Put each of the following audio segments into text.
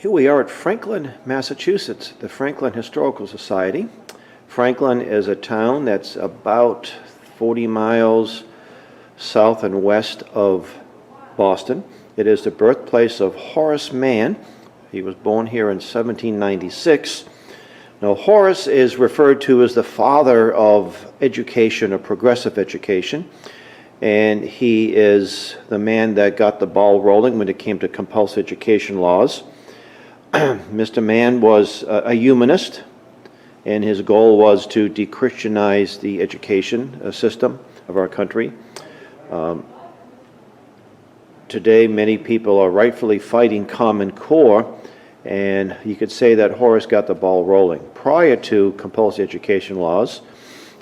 Here we are at Franklin, Massachusetts, the Franklin Historical Society. Franklin is a town that's about 40 miles south and west of Boston. It is the birthplace of Horace Mann. He was born here in 1796. Now, Horace is referred to as the father of education, or progressive education, and he is the man that got the ball rolling when it came to compulsory education laws. Mr. Mann was a humanist, and his goal was to de-Christianize the education system of our country. Today, many people are rightfully fighting Common Core, and you could say that Horace got the ball rolling. Prior to compulsory education laws,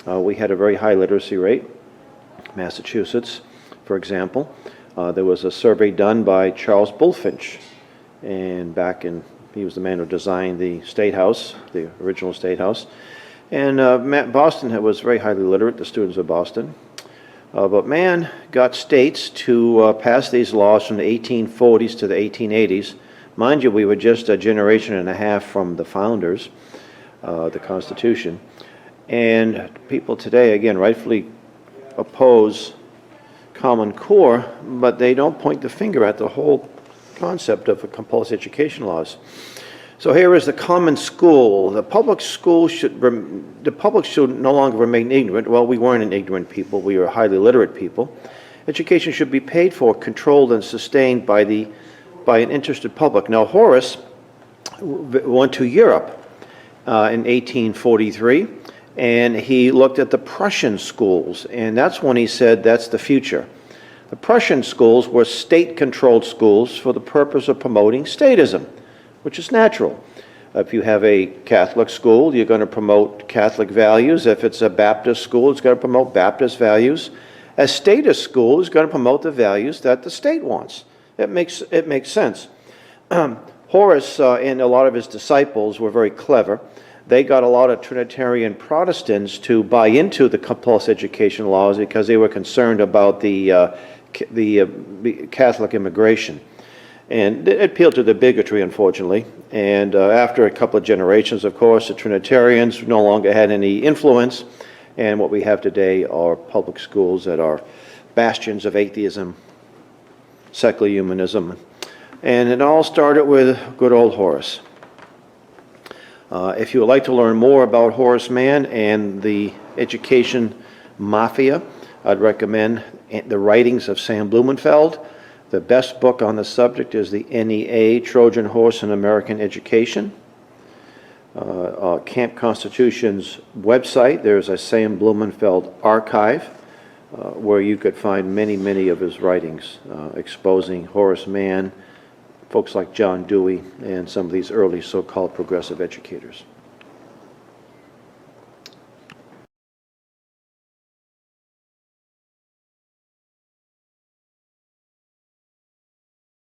we had a very high literacy rate. Massachusetts, for example, there was a survey done by Charles Bulfinch, and he was the man who designed the State House, the original State House. And Boston was very highly literate, the students of Boston. But Mann got states to pass these laws from the 1840s to the 1880s. Mind you, we were just a generation and a half from the founders, the Constitution. And people today, again, rightfully oppose Common Core, but they don't point the finger at the whole concept of compulsory education laws. So here is the common school. The public should no longer remain ignorant. Well, we weren't an ignorant people. We were highly literate people. Education should be paid for, controlled, and sustained by an interested public. Now, Horace went to Europe in 1843, and he looked at the Prussian schools, and that's when he said that's the future. The Prussian schools were state-controlled schools for the purpose of promoting statism, which is natural. If you have a Catholic school, you're going to promote Catholic values. If it's a Baptist school, it's going to promote Baptist values. A statist school is going to promote the values that the state wants. It makes sense. Horace and a lot of his disciples were very clever. They got a lot of Trinitarian Protestants to buy into the compulsory education laws because they were concerned about the Catholic immigration. And it appealed to the bigotry, unfortunately. And after a couple of generations, of course, the Trinitarians no longer had any influence. And what we have today are public schools that are bastions of atheism, secular humanism. And it all started with good old Horace. If you would like to learn more about Horace Mann and the education mafia, I'd recommend the writings of Sam Blumenfeld. The best book on the subject is the NEA, Trojan Horse in American Education. Camp Constitution's website, there's a Sam Blumenfeld archive where you could find many, many of his writings exposing Horace Mann, folks like John Dewey, and some of these early so-called progressive educators.